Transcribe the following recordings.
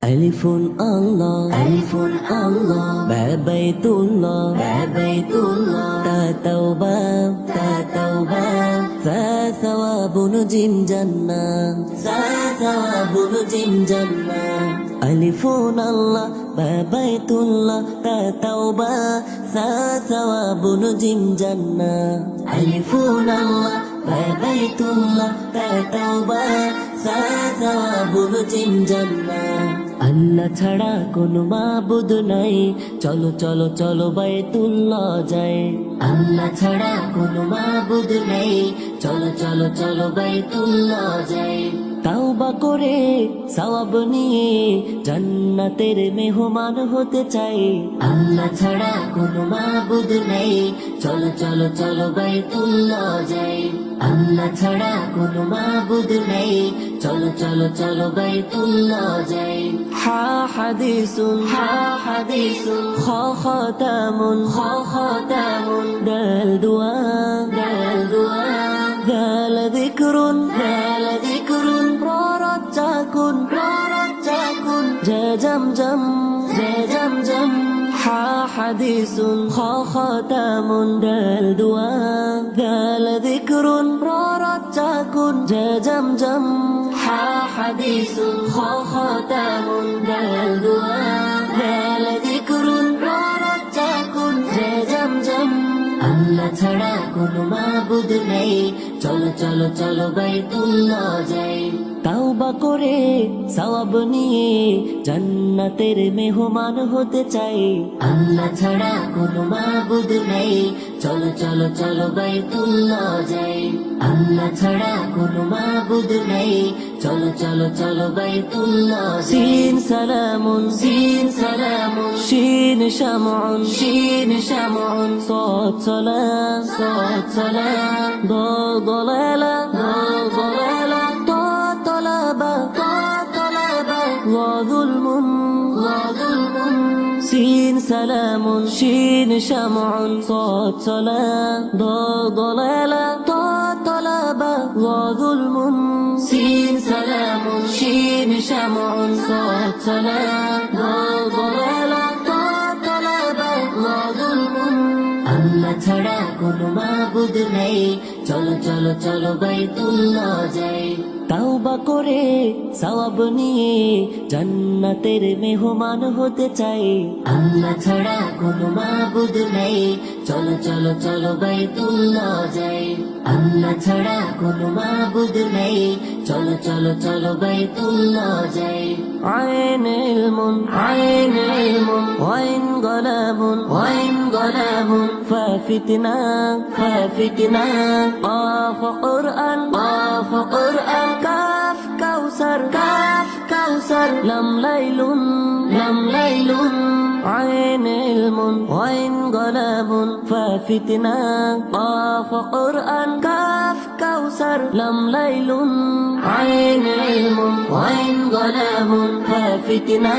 Alifun Allah, Alifun Allah, Ba Baitullah, Ba Baitullah, Ta Tawbah, Ta Tawbah, Sa Thawabun Jim Jannah, Sa Thawabun Jim Jannah. Alifun Allah, Ba Baitullah, Ta Tawbah, Sa Thawabun Jim Jannah. Alifun Allah, Ba Baitullah, Ta Tawbah, Sa Thawabun Jim Jannah. আল্লাহ ছাড়া কোনো মাবুদ নাই, চলো চলো চলো বাইতুল্লাহ যাই। আল্লাহ ছাড়া কোনো মাবুদ নাই, চলো চলো চলো বাইতুল্লাহ যাই। তাওবা করে সওয়াব নিয়ে জান্নাতের মেহমান হতে চাই। আল্লাহ ছাড়া কোনো মাবুদ নাই, চলো চলো চলো বাইতুল্লাহ যাই। আল্লাহ ছাড়া কোনো মাবুদ নাই, চলো চলো চলো বাইতুল্লাহ যাই। হা হাদিসুন, হা হাদিসুন, খ খতামুন, খ খতামুন, দাল দুআ, দাল দুআ, দাল যিকরুন, দাল যিকরুন, ররজ্জাকুন, ররজ্জাকুন, জা জামজাম, জা জামজাম। হা হাদিসুন, খ খতামুন, দাল দুআ, দাল যিকরুন, ররজ্জাকুন, জা জামজাম। হা হাদিসুন, খ খতামুন, দাল দুআ, দাল যিকরুন, ররজ্জাকুন, জা জামজাম। আল্লাহ ছাড়া কোনো মাবুদ নেই, চলো চলো চলো বাইতুল্লাহ যাই। তাওবা করে সওয়াব নিয়ে জান্নাতের মেহমান হতে চাই। আল্লাহ ছাড়া কোনো মাবুদ নেই, চলো চলো চলো বাইতুল্লাহ যাই। আল্লাহ ছাড়া কোনো মাবুদ নেই, চলো চলো চলো বাইতুল্লাহ। সিন সালামুন, সিন সালামুন, শিন শামউন, শিন শামউন, সাদ সালাম, সাদ সালাম, দাল দালালা, দাল দালালা, তা তালাবা, তা তালাবা, ওয়া যুলমুন, ওয়া যুলমুন। সিন সালামুন, শিন শামউন, সাদ সালাম, দাল দালালা, তা তালাবা, ওয়া যুলমুন। সিন সালামুন, শিন শামউন, সাদ সালাম, দাল দালালা, তা তালাবা, ওয়া যুলমুন। আল্লাহ ছাড়া কোনো মাবুদ নেই, চলো চলো চলো বাইতুল্লাহ যাই। তাওবা করে সওয়াব নিয়ে জান্নাতের মেহমান হতে চাই। আল্লাহ ছাড়া কোনো মাবুদ নেই, চলো চলো চলো বাইতুল্লাহ যাই। আল্লাহ ছাড়া কোনো মাবুদ নেই, চলো চলো চলো বাইতুল্লাহ যাই। আইন ইলমুন, আইন ইলমুন, ওয়াইন গলাবুন, ওয়াইন গলাবুন, ফাফিতনা, ফাফিতনা, কাফ কুরআন, কাফ কুরআন, কাফ কাউসার, কাফ কাউসার, লাম লাইলুন, লাম লাইলুন। আইন ইলমুন, ওয়াইন গলাবুন, ফাফিতনা, কাফ কুরআন, কাফ কাউসার, লাম লাইলুন। আইন ইলমুন, ওয়াইন গলাবুন, ফাফিতনা,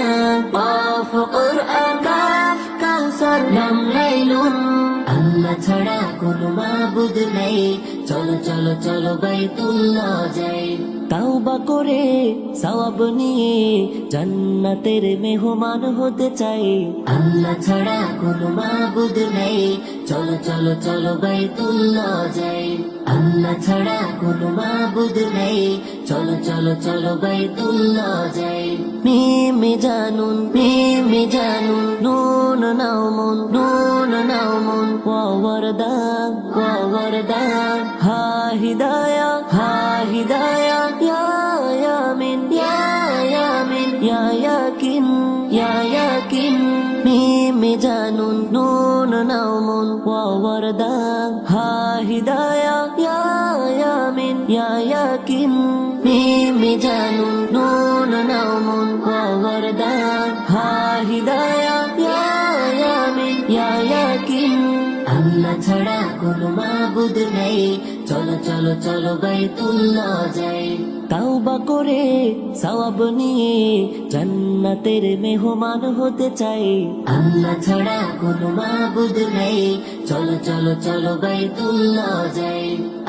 কাফ কুরআন, কাফ কাউসার, লাম লাইলুন। আল্লাহ ছাড়া কোনো মাবুদ নেই, চলো চলো চলো বাইতুল্লাহ যাই। তাওবা করে সওয়াব নিয়ে জান্নাতের মেহমান হতে চাই। আল্লাহ ছাড়া কোনো মাবুদ নেই, চলো চলো চলো বাইতুল্লাহ যাই। আল্লাহ ছাড়া কোনো মাবুদ নেই, চলো চলো চলো বাইতুল্লাহ যাই। মিমে জানুন, মিমে জানুন, নুন নাউমুন, নুন নাউমুন, ওয়া ওয়ারদা, ওয়া ওয়ারদা, হা হিদায়া, হা হিদায়া, ইয়া ইয়ামিন, ইয়া ইয়ামিন, ইয়া ইয়াকিন, ইয়া ইয়াকিন। মিমে জানুন, নুন নাউমুন, ওয়া ওয়ারদা, হা হিদায়া, ইয়া ইয়ামিন, ইয়া ইয়াকিন। মিমে জানুন, নুন নাউমুন, ওয়া ওয়ারদা, হা হিদায়া, ইয়া ইয়ামিন, ইয়া ইয়াকিন। আল্লাহ ছাড়া কোনো মাবুদ নেই, চলো চলো চলো বাইতুল্লাহ যাই। তাওবা করে সওয়াব নিয়ে জান্নাতের মেহমান হতে চাই। আল্লাহ ছাড়া কোনো মাবুদ নেই, চলো চলো চলো বাইতুল্লাহ যাই।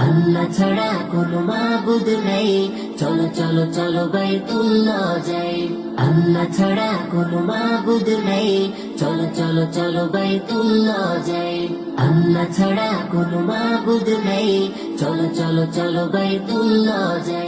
আল্লাহ ছাড়া কোনো মাবুদ নেই, চলো চলো চলো বাইতুল্লাহ যাই। আল্লাহ ছাড়া কোনো মাবুদ নেই চলো চলো চলো বাইতুল্লাহ যাই আল্লাহ ছাড়া কোনো মাবুদ নেই চলো চলো চলো বাইতুল্লাহ যাই